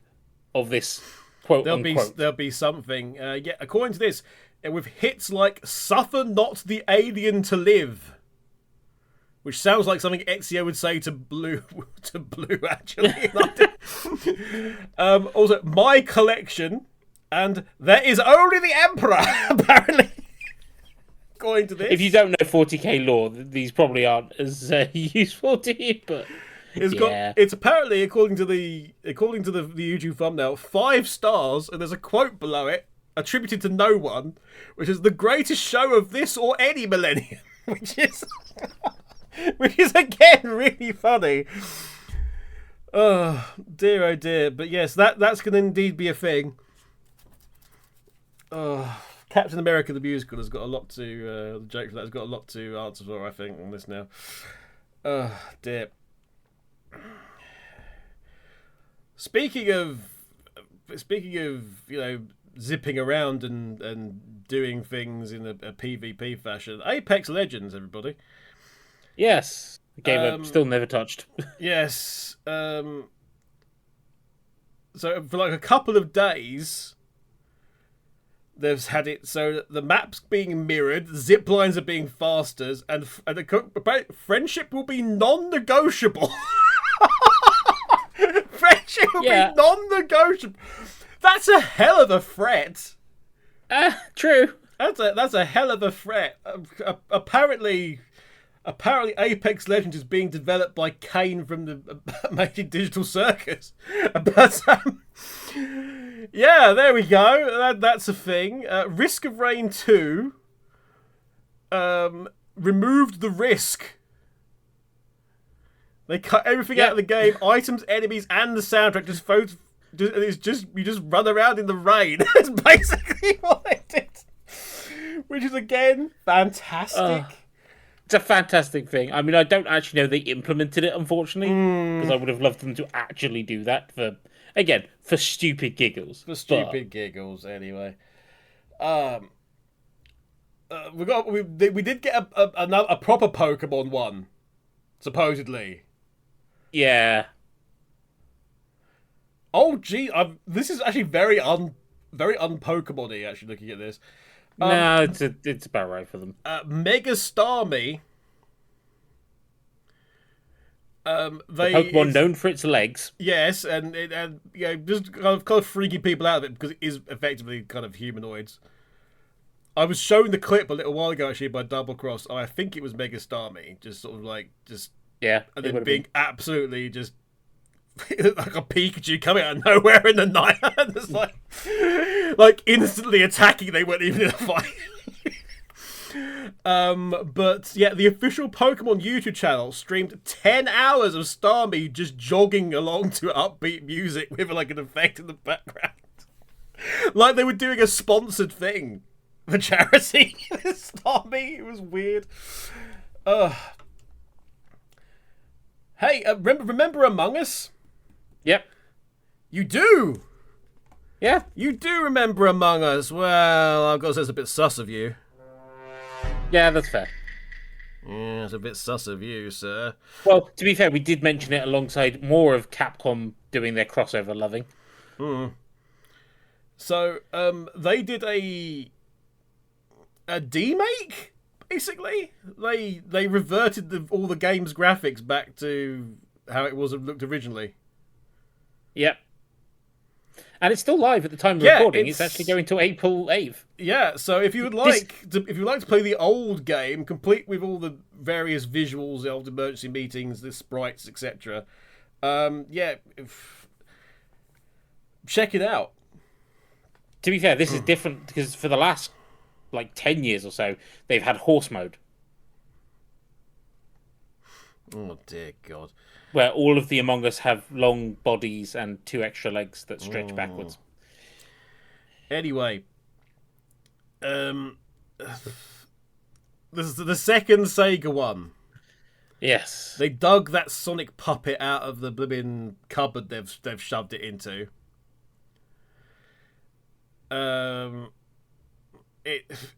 of this quote unquote. There'll be something. Yeah, according to this, with hits like "Suffer Not the Alien to Live," which sounds like something Ezio would say to Blue. To Blue, actually. Also, "My Collection," and "There Is Only the Emperor." Apparently, according to this, if you don't know 40k lore, these probably aren't as useful to you. But it's apparently according to the YouTube thumbnail, 5 stars, and there's a quote below it attributed to no one, which is the greatest show of this or any millennium, which is again really funny. Oh dear, oh dear. But yes, that's going to indeed be a thing. Captain America the musical has got a lot to the joke for that has got a lot to answer for, I think, on this now. Dear. Speaking of zipping around and doing things in a PvP fashion, Apex Legends, everybody. Yes, the game I've still never touched. Yes. So for like a couple of days, they've had it so that the map's being mirrored, zip lines are being faster, and friendship will be non-negotiable. Friendship will be non-negotiable. That's a hell of a threat. True. That's a hell of a threat. Apparently Apex Legends is being developed by Kane from the Magic Digital Circus. But yeah, there we go. That's a thing. Risk of Rain 2 removed the risk. They cut everything out of the game, items, enemies, and the soundtrack. You just run around in the rain. That's basically what they did. Which is again fantastic. It's a fantastic thing. I mean, I don't actually know they implemented it, unfortunately, because I would have loved them to actually do that for stupid giggles. For stupid giggles, anyway. We did get a proper Pokemon one, supposedly. Yeah. Oh gee, this is actually very un-Pokemon-y, actually, looking at this. No, it's about right for them. Mega Starmie. The Pokemon known for its legs. Yes, and just kind of freaking people out of it because it is effectively kind of humanoids. I was showing the clip a little while ago actually by Double Cross. I think it was Mega Starmie, just sort of like and then being absolutely just like a Pikachu coming out of nowhere in the night, and it's like instantly attacking. They weren't even in a fight. But yeah, the official Pokemon YouTube channel streamed 10 hours of Starmie just jogging along to upbeat music with like an effect in the background, like they were doing a sponsored thing for charity. Starmie, it was weird. Hey, remember Among Us? Yep. You do? Yeah. You do remember Among Us. Well, I've got to say it's a bit sus of you. Yeah, that's fair. Yeah, it's a bit sus of you, sir. Well, to be fair, we did mention it alongside more of Capcom doing their crossover loving. So, they did a demake, basically. They reverted all the game's graphics back to how it looked originally. Yep. And it's still live at the time of recording. It's actually going to April 8th. Yeah, so if you would like to play the old game, complete with all the various visuals, the old emergency meetings, the sprites, etc. Check it out. To be fair, this is different because for the last 10 years or so, they've had horse mode. Oh dear God! Where all of the Among Us have long bodies and 2 extra legs that stretch backwards. Anyway, this is the second Sega one. Yes. They dug that Sonic puppet out of the blooming cupboard they've shoved it into.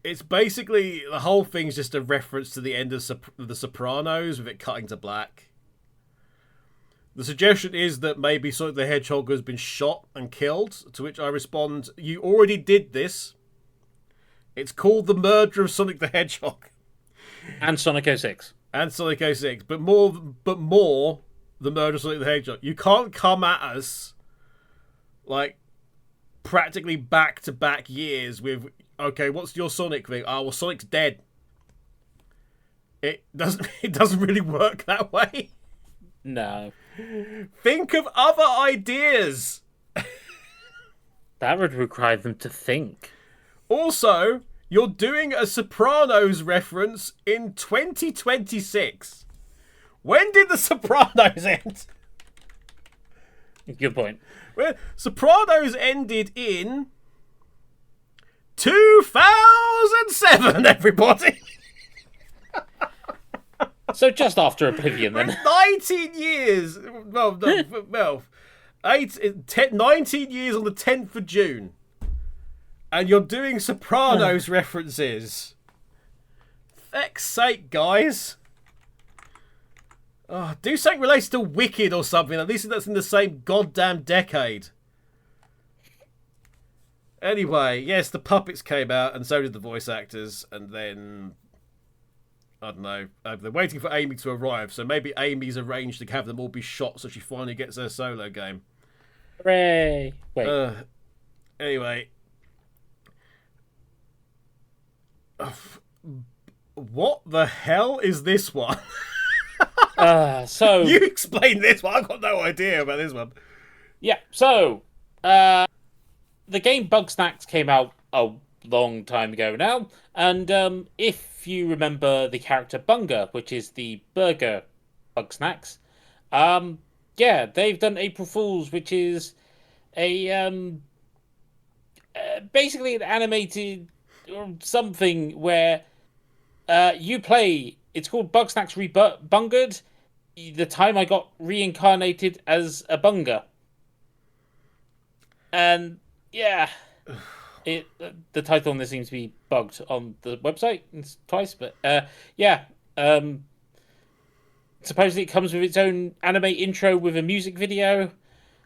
It's basically, the whole thing's just a reference to the end of The Sopranos, with it cutting to black. The suggestion is that maybe Sonic the Hedgehog has been shot and killed, to which I respond, you already did this. It's called The Murder of Sonic the Hedgehog. And Sonic 06. And Sonic 06, but more The Murder of Sonic the Hedgehog. You can't come at us like practically back-to-back years with, okay, what's your Sonic thing? Oh, well, Sonic's dead. It doesn't really work that way. No. Think of other ideas. That would require them to think. Also, you're doing a Sopranos reference in 2026. When did The Sopranos end? Good point. Well, Sopranos ended in 2007, everybody. So just after Oblivion, then. 19 years. Well, 19 years on the 10th of June. And you're doing Sopranos references. Feck's sake, guys. Oh, do something related to Wicked or something. At least that's in the same goddamn decade. Anyway, yes, the puppets came out, and so did the voice actors, and then I don't know. They're waiting for Amy to arrive, so maybe Amy's arranged to have them all be shot so she finally gets her solo game. Hooray! Wait. Anyway. What the hell is this one? So you explain this one. I've got no idea about this one. Yeah, so the game Bugsnax came out a long time ago now, and if you remember the character Bunga, which is the burger Bugsnax, yeah, they've done April Fools, which is a basically an animated or something where you play. It's called Bugsnax Rebungered. The time I got reincarnated as a Bunga. And yeah, the title on this seems to be bugged on the website twice, but yeah. Supposedly it comes with its own anime intro with a music video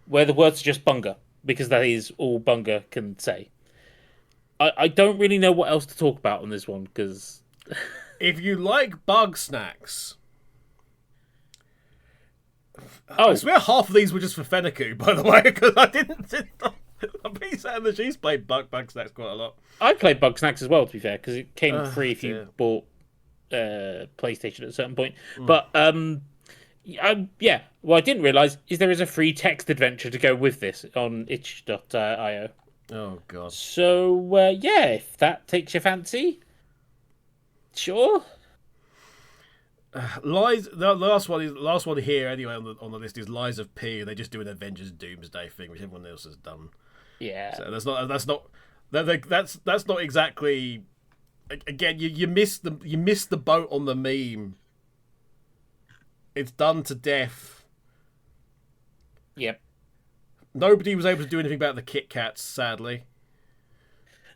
where the words are just Bunga, because that is all Bunga can say. I don't really know what else to talk about on this one, because if you like Bugsnax, I swear half of these were just for Fenneku, by the way, because I'm pretty certain that she's played Bugsnax quite a lot. I played Bugsnax as well, to be fair, because it came free if you bought PlayStation at a certain point. But yeah, what I didn't realise is there is a free text adventure to go with this on itch.io. Oh god. So yeah, if that takes your fancy, sure. Lies. The last one here anyway on the list is Lies of P. They just do an Avengers Doomsday thing, which everyone else has done. Yeah. So that's not exactly. Again, you missed the boat on the meme. It's done to death. Yep. Nobody was able to do anything about the Kit Kats, sadly.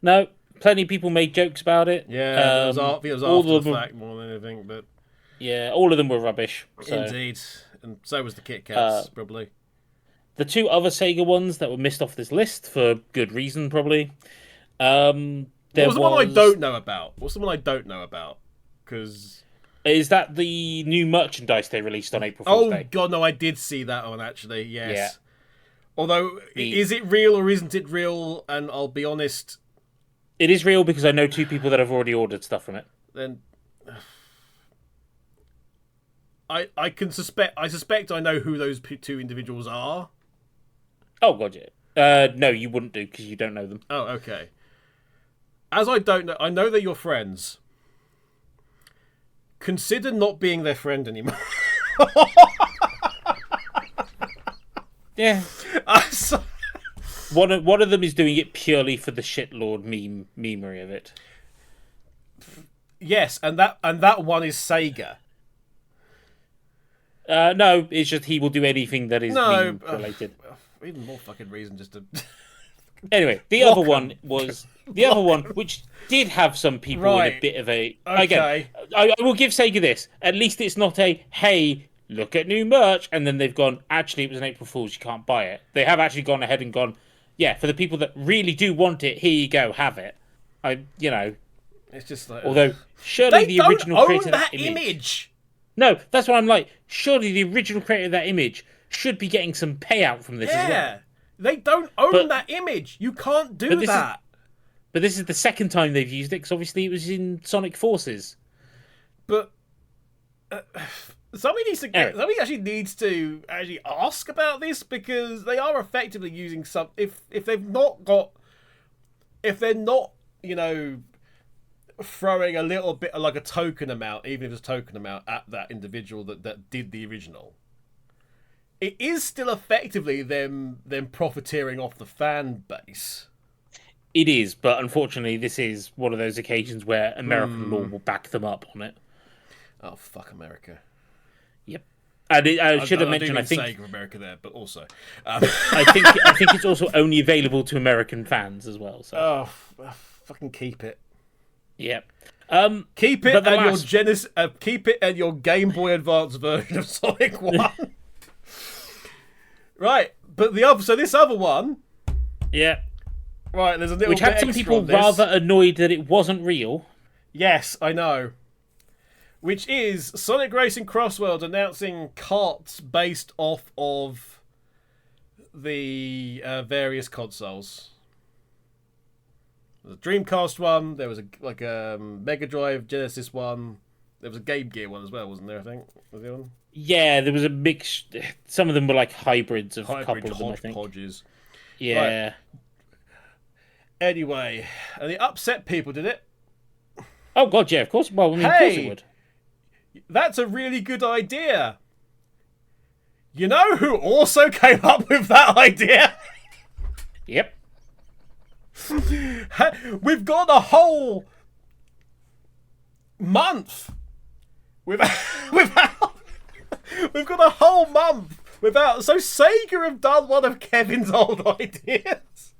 No, plenty of people made jokes about it. Yeah, it was after the fact more than anything, but yeah, all of them were rubbish. So. Indeed, and so was the Kit Kats, probably. The two other Sega ones that were missed off this list for good reason, probably. What was the one I don't know about? What's the one I don't know about? Because is that the new merchandise they released on April Fool's Day? Oh god, no! I did see that one actually. Yes. Yeah. Although, is it real or isn't it real? And I'll be honest, it is real because I know two people that have already ordered stuff from it. Then I suspect I know who those two individuals are. Oh god, yeah. No, you wouldn't do because you don't know them. Oh, okay. As I don't know, I know they're your friends. Consider not being their friend anymore. Yeah. So, One of them is doing it purely for the shitlord memery of it. yes, and that one is Sega. No, it's just he will do anything that is meme related. Even more fucking reason just to. Anyway, the other one, which did have some people in a bit of a. Okay. Again, I will give Sega this. At least it's not a hey, look at new merch, and then they've gone. Actually, it was an April Fool's. You can't buy it. They have actually gone ahead and gone. Yeah, for the people that really do want it, here you go, have it. It's just like. Although surely the original creator of that image. No, that's what I'm like. Surely the original creator of that image should be getting some payout from this as well. They don't own that image. You can't do that. But this is the second time they've used it, because obviously it was in Sonic Forces. But somebody actually needs to ask about this, because they are effectively using some. If they're not, throwing a little bit of like a token amount, even if it's a token amount, at that individual that did the original, it is still effectively them profiteering off the fan base. It is, but unfortunately, this is one of those occasions where American law will back them up on it. Oh, fuck America. Yep. And I should have mentioned, I think Sega America there, but also, I think it's also only available to American fans as well. So. Oh, fucking keep it. Yep. Keep it and your Genesis. Keep it and your Game Boy Advance version of Sonic 1. Right, but this other one. Yeah. Right, there's a little which bit had some extra people on this. rather annoyed that it wasn't real. Yes, I know. Which is Sonic Racing CrossWorlds announcing karts based off of the various consoles. There was a Dreamcast one. There was a Mega Drive Genesis one. There was a Game Gear one as well, wasn't there? I think was the one. Yeah, there was a mix. Some of them were like hybrids of a couple of them, I think. Hodgepodges. Yeah. Right. Anyway, and the upset people did it. Oh god, yeah, of course. Well, of course it would. That's a really good idea. You know who also came up with that idea? Yep. We've got a whole month without. We've got a whole month without. So Sega have done one of Kevin's old ideas.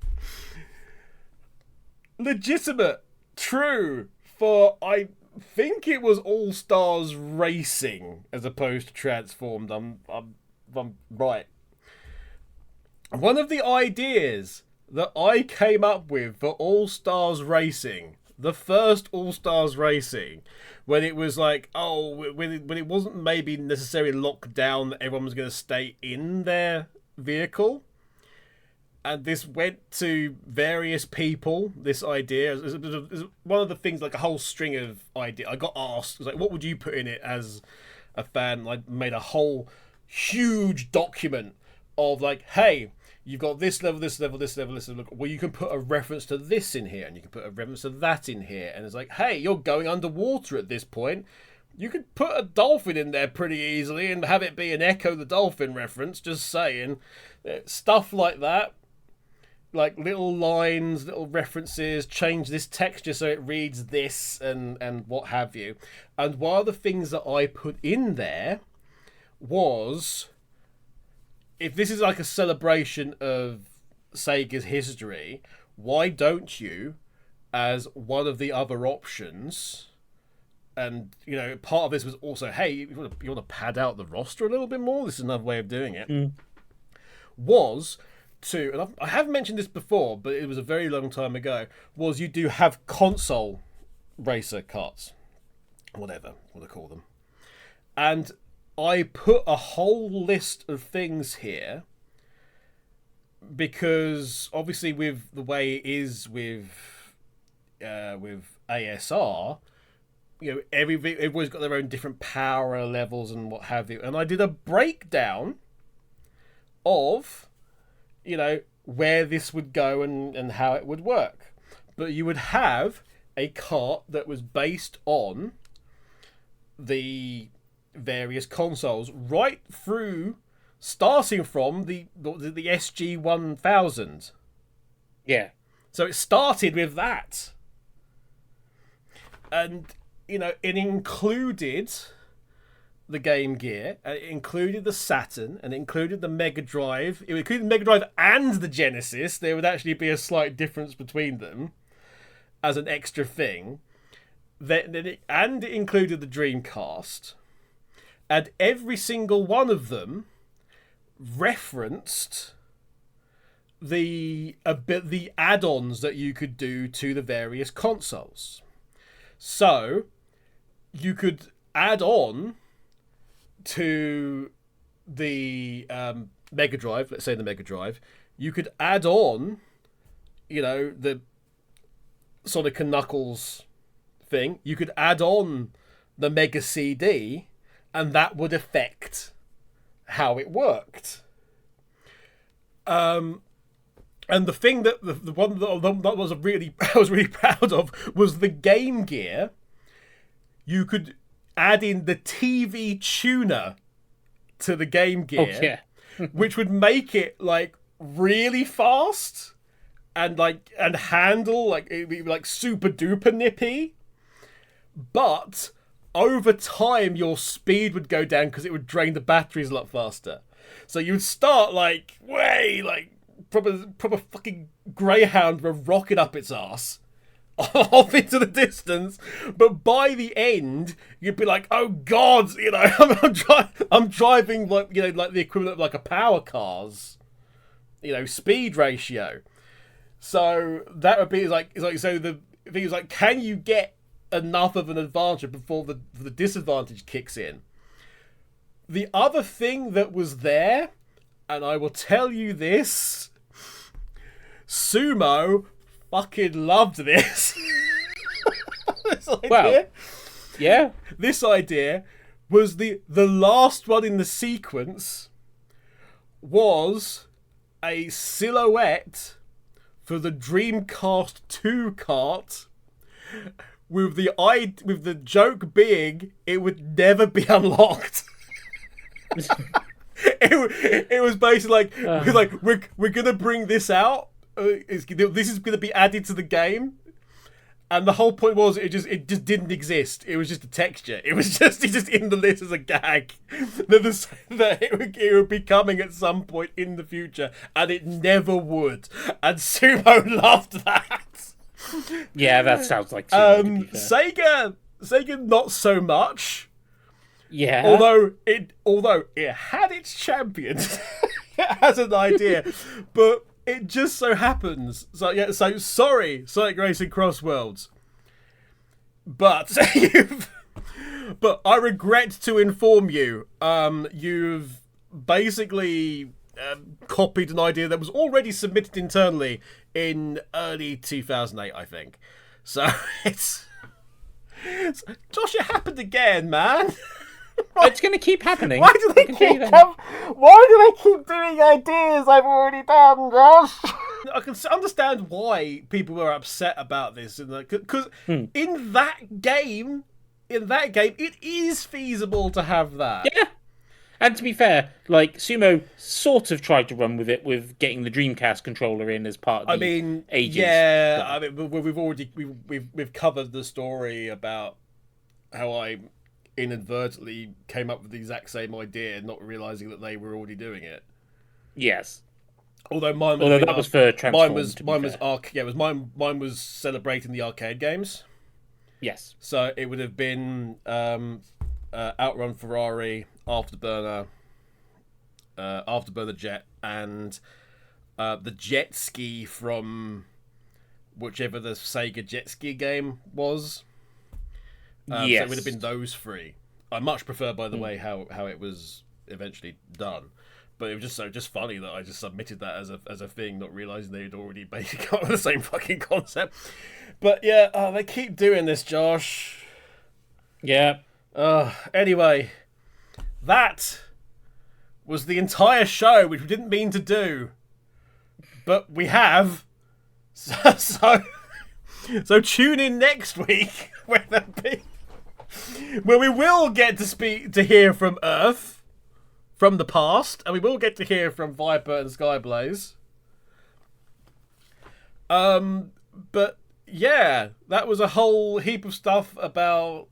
Legitimate, true, for I think it was All Stars Racing as opposed to Transformed. I'm right. One of the ideas that I came up with for All Stars Racing, the first All Stars Racing, when it was like, when it wasn't maybe necessarily locked down that everyone was going to stay in their vehicle. And this went to various people, this idea. It was one of the things, like a whole string of ideas. I got asked, it was like, what would you put in it as a fan? I made a whole huge document of like, hey, you've got this level, this level, this level, this level. Well, you can put a reference to this in here, and you can put a reference to that in here. And it's like, hey, you're going underwater at this point. You could put a dolphin in there pretty easily and have it be an Echo the Dolphin reference, just saying. Stuff like that. Like little lines, little references, change this texture so it reads this and what have you. And one of the things that I put in there was, if this is like a celebration of Sega's history, why don't you, as one of the other options, and part of this was also, hey, you want to pad out the roster a little bit more? This is another way of doing it. Was to, and I have mentioned this before, but it was a very long time ago, was you do have console racer karts, whatever they call them. And I put a whole list of things here because obviously with the way it is with ASR, everyone's got their own different power levels and what have you. And I did a breakdown of where this would go and how it would work. But you would have a kart that was based on the various consoles, right through, starting from the SG-1000. Yeah. So it started with that. And, it included the Game Gear, and it included the Saturn, and it included the Mega Drive. It included the Mega Drive and the Genesis. There would actually be a slight difference between them as an extra thing. And it included the Dreamcast. And every single one of them referenced the add-ons that you could do to the various consoles. So you could add on to the Mega Drive, let's say the Mega Drive, you could add on, the Sonic and Knuckles thing. You could add on the Mega CD, and that would affect how it worked. And the thing that the one that I was really proud of was the Game Gear. You could add in the TV tuner to the Game Gear, which would make it really fast and handle it'd be super duper nippy. But over time, your speed would go down because it would drain the batteries a lot faster. So you would start proper fucking Greyhound were rocking up its ass off into the distance, but by the end you'd be like, oh god, I'm driving the equivalent of a power car's speed ratio. So that would be so the thing is can you get enough of an advantage before the disadvantage kicks in? The other thing that was there, and I will tell you this, Sumo fucking loved this. This idea. Well, yeah. This idea was the last one in the sequence was a silhouette for the Dreamcast 2 cart with the joke being it would never be unlocked. It was basically we're gonna bring this out. This is gonna be added to the game, and the whole point was it just didn't exist. It was just a texture. It's just in the list as a gag that it would be coming at some point in the future, and it never would. And Sumo loved that. Yeah, that sounds like Sumo, Sega not so much. Yeah. Although it had its champions as an idea, but it just so happens. So sorry, Sonic Racing CrossWorlds, but but I regret to inform you, you've basically copied an idea that was already submitted internally in early 2008, I think. So it's Josh, it happened again, man. It's going to keep happening. Why do they keep doing ideas I've already done, Josh? I can understand why people were upset about this, because in that game, it is feasible to have that. Yeah. And to be fair, Sumo sort of tried to run with it with getting the Dreamcast controller in as part of the ages. Yeah, we've covered the story about how I inadvertently came up with the exact same idea, not realizing that they were already doing it. Yes. Although mine was for Transform. Mine was celebrating the arcade games. Yes. So it would have been Outrun Ferrari, Afterburner Jet, and the jet ski from whichever the Sega jet ski game was. Yes. So it would have been those three. I much prefer, by the way, how it was eventually done. But it was just funny that I just submitted that as a thing, not realising they had already basically got the same fucking concept. But yeah, they keep doing this, Josh. Yeah. Anyway, that was the entire show, which we didn't mean to do, but we have. So tune in next week when there'll be where we will get to hear from Earth, from the past, and we will get to hear from Viper and Skyblaze. But yeah, that was a whole heap of stuff about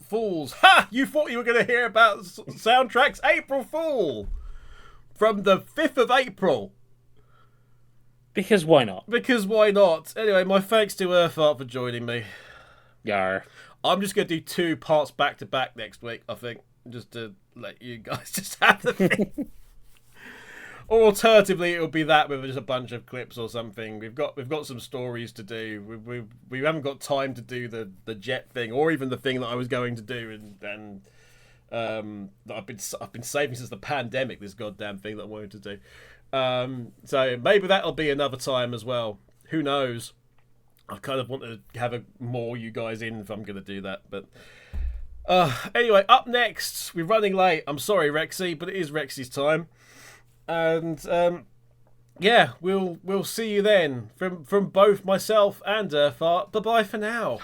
Fools. Ha! You thought you were going to hear about soundtracks? April Fool! From the 5th of April. Because why not? Because why not? Anyway, my thanks to Urtheart for joining me. Yar. I'm just going to do 2 parts back to back next week, I think. Just to let you guys just have the thing. Or alternatively, it'll be that with just a bunch of clips or something. We've got some stories to do. We haven't got time to do the jet thing, or even the thing that I was going to do, and that I've been saving since the pandemic. This goddamn thing that I wanted to do. So maybe that'll be another time as well. Who knows? I kind of want to have more you guys in if I'm going to do that, but. Anyway, up next, we're running late. I'm sorry, Rexy, but it is Rexy's time. And yeah, we'll see you then from both myself and Urtheart. Bye for now.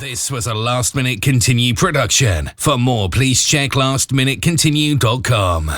This was a Last Minute Continue production. For more, please check lastminutecontinue.com.